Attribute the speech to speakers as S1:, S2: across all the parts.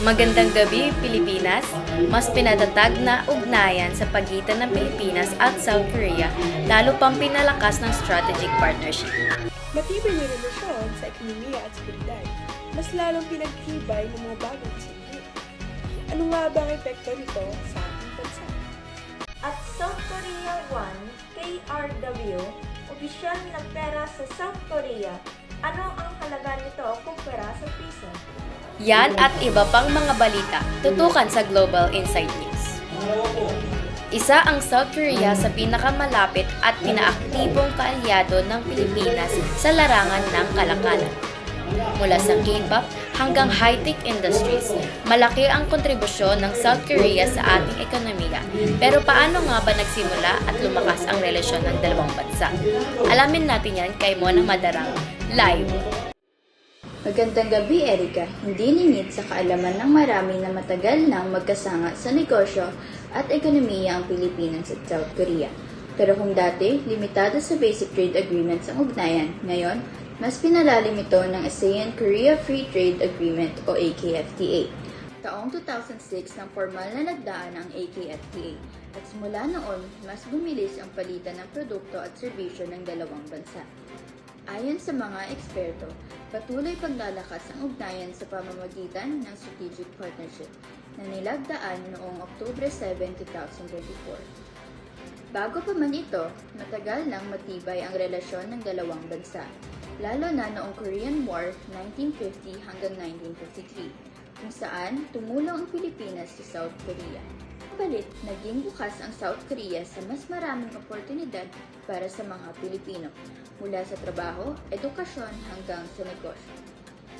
S1: Magandang gabi, Pilipinas! Mas pinatatag na ugnayan sa pagitan ng Pilipinas at South Korea, lalo pang pinalakas ng strategic partnership.
S2: Matibay na relasyon sa ekonomiya at seguridad, mas lalong pinagtibay ng mga bagong sindi. Ano nga ba ang epekto nito sa ating bansa?
S3: At South Korea 1, KRW, opisyal na pera sa South Korea. Ano ang halaga nito kumpara sa piso?
S1: Yan at iba pang mga balita, tutukan sa Global Insight News. Isa ang South Korea sa pinakamalapit at pinaaktibong kaalyado ng Pilipinas sa larangan ng kalakalan. Mula sa K-pop hanggang high-tech industries, malaki ang kontribusyon ng South Korea sa ating ekonomiya. Pero paano nga ba nagsimula at lumakas ang relasyon ng dalawang bansa? Alamin natin yan kay Mona Madarang, live!
S4: Magandang gabi, Erica. Hindi lingid sa kaalaman ng marami na matagal nang magkasanga sa negosyo at ekonomiya ang Pilipinas at South Korea. Pero kung dati, limitado sa Basic Trade Agreements ang ugnayan, ngayon, mas pinalalim ito ng ASEAN-Korea Free Trade Agreement o AKFTA. Taong 2006 nang formal na nagdaan ang AKFTA at simula noon, mas bumilis ang palitan ng produkto at serbisyo ng dalawang bansa. Ayon sa mga eksperto, patuloy paglalakas ang ugnayan sa pamamagitan ng Strategic Partnership na nilagdaan noong Oktubre 7, 2024. Bago pa man ito, matagal nang matibay ang relasyon ng dalawang bansa, lalo na noong Korean War 1950 hanggang 1953, kung saan tumulong ang Pilipinas sa South Korea. Kapalit, naging bukas ang South Korea sa mas maraming oportunidad para sa mga Pilipino, mula sa trabaho, edukasyon hanggang sa negosyo.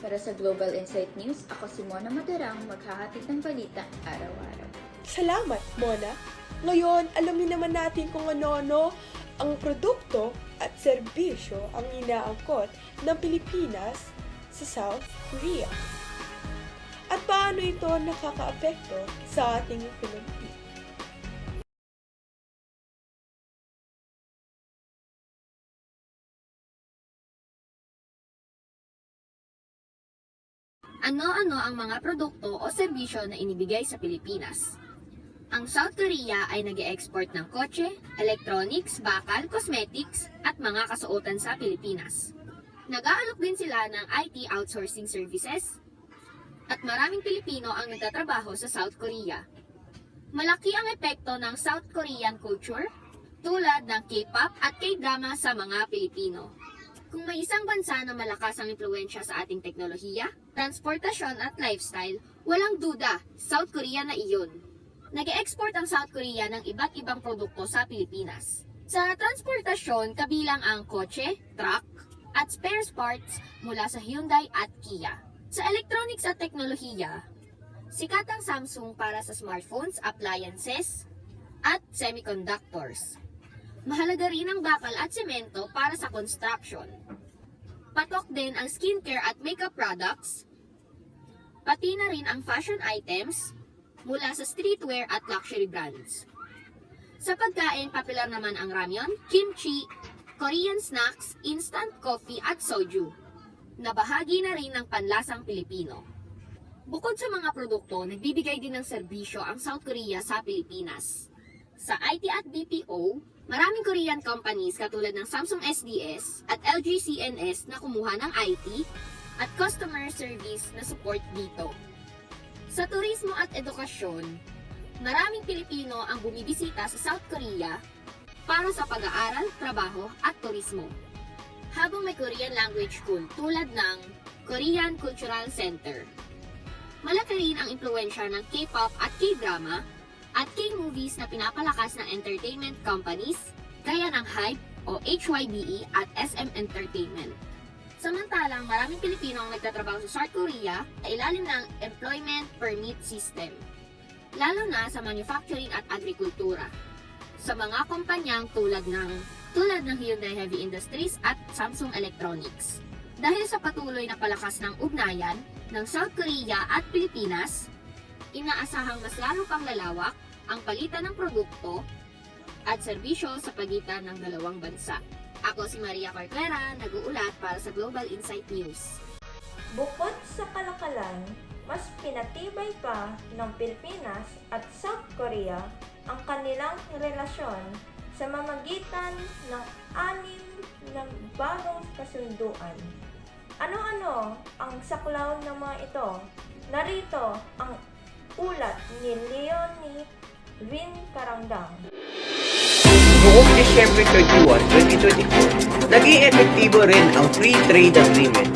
S4: Para sa Global Insight News, ako si Mona Madarang, maghahatid ng balita araw-araw.
S2: Salamat, Mona! Ngayon, alamin naman natin kung ano-ano ang produkto at serbisyo ang inaangkot ng Pilipinas sa South Korea. At paano ito nakakaapekto sa ating ekonomiya?
S5: Ano-ano ang mga produkto o serbisyo na inibigay sa Pilipinas? Ang South Korea ay nag-e-export ng kotse, electronics, bakal, cosmetics, at mga kasuotan sa Pilipinas. Nag-aalok din sila ng IT outsourcing services, at maraming Pilipino ang nagtatrabaho sa South Korea. Malaki ang epekto ng South Korean culture, tulad ng K-pop at K-drama sa mga Pilipino. Kung may isang bansa na malakas ang impluensya sa ating teknolohiya, transportasyon at lifestyle, walang duda, South Korea na iyon. Nag-e-export ang South Korea ng iba't ibang produkto sa Pilipinas. Sa transportasyon, kabilang ang kotse, truck, at spare parts mula sa Hyundai at Kia. Sa electronics at teknolohiya, sikat ang Samsung para sa smartphones, appliances, at semiconductors. Mahalaga rin ang bakal at semento para sa construction. Patok din ang skincare at makeup products, pati na rin ang fashion items mula sa streetwear at luxury brands. Sa pagkain, popular naman ang ramyun, kimchi, Korean snacks, instant coffee at soju, na bahagi na rin ng panlasang Pilipino. Bukod sa mga produkto, nagbibigay din ng serbisyo ang South Korea sa Pilipinas. Sa IT at BPO, maraming Korean companies katulad ng Samsung SDS at LG CNS na kumuha ng IT at customer service na support dito. Sa turismo at edukasyon, maraming Pilipino ang bumibisita sa South Korea para sa pag-aaral, trabaho at turismo. Habang may Korean language school tulad ng Korean Cultural Center. Malaki rin ang impluensya ng K-pop at K-drama at K-movies na pinapalakas ng entertainment companies gaya ng HYBE o HYBE at SM Entertainment. Samantalang maraming Pilipino ang nagtatrabaho sa South Korea sa ilalim ng Employment Permit System, lalo na sa manufacturing at agrikultura, sa mga kumpanyang tulad ng Hyundai Heavy Industries at Samsung Electronics. Dahil sa patuloy na palakas ng ugnayan ng South Korea at Pilipinas, inaasahang mas lalo pang lalawak ang palitan ng produkto at serbisyo sa pagitan ng dalawang bansa. Ako si Maria Corcuera, nag-uulat para sa Global Insight News.
S3: Bukod sa kalakalan, mas pinatibay pa ng Pilipinas at South Korea ang kanilang relasyon sa mamagitan ng 6 na bagong kasunduan. Ano-ano ang saklaw ng mga ito? Narito ang ulat ni Leonie Vin Karangdang.
S6: Noong December 31, 2024, naging epektibo rin ang Free Trade Agreement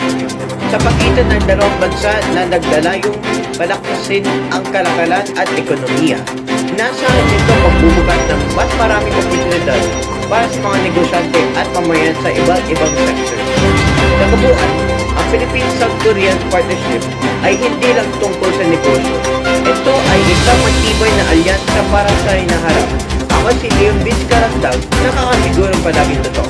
S6: sa pagitan ng dalawang bansa na naglalayong palakasin ang kalakalan at ekonomiya. Inasahan nito magbubukas ng mas maraming oportunidad para sa mga negosyante at mamayan sa iba't ibang sector. Sa kabuuan, ang Philippine-South Korean Partnership ay hindi lang tungkol sa negosyo. Ito ay isang matibay na alyansa para sa hinaharap. Ako si Leon Vince Karangdang, nakakasigurong palaging totoo.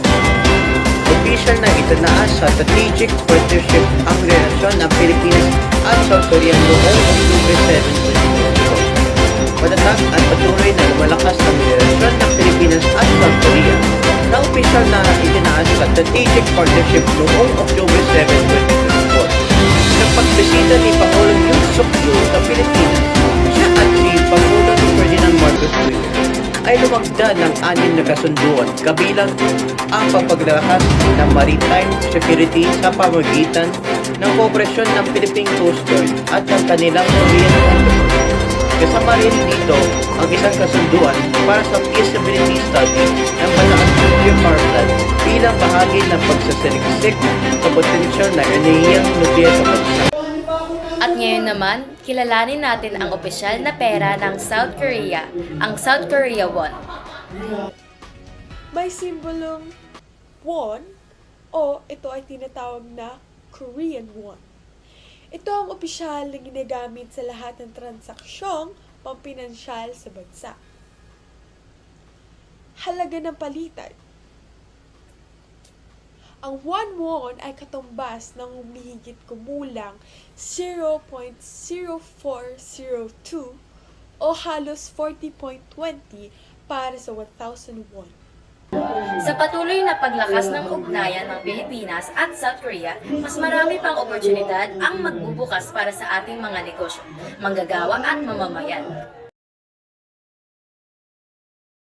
S6: Official na itinaas sa strategic partnership ang relasyon ng Pilipinas at South Korea noong October 7, 2024. Matatag at patuloy na lumalakas ang relasyon ng Pilipinas at South Korea na opisyal na itinaas sa strategic partnership noong October 7, 2024. Sa pagbisita ni Pangulong Yoon Suk Yeol sa Pilipinas, siya at si Pangulong Ferdinand Marcos Jr. ay lumagda ng 6 na kasunduan kabilang ang pagpaglalakas ng maritime security sa pamamagitan ng kooperasyon ng Philippine Coast Guard at ng kanilang Korean counterpart. Kasama rin dito ang isang kasunduan para sa feasibility study ng Bataan Nuclear Power Plant bilang bahagi ng pagsasaliksik sa potensyal na enerhiyang nuklear sa bansa.
S1: At ngayon naman, kilalanin natin ang opisyal na pera ng South Korea, ang South Korea won.
S2: May simbolong won o ito ay tinatawag na Korean won. Ito ang opisyal na ginagamit sa lahat ng transaksyong pampinansyal sa bansa. Halaga ng palitan. Ang 1 won ay katumbas ng humihigit kumulang 0.0402 o halos 40.20 para sa 1,000 won.
S1: Sa patuloy na paglakas ng ugnayan ng Pilipinas at South Korea, mas marami pang oportunidad ang magbubukas para sa ating mga negosyo, manggagawa at mamamayan.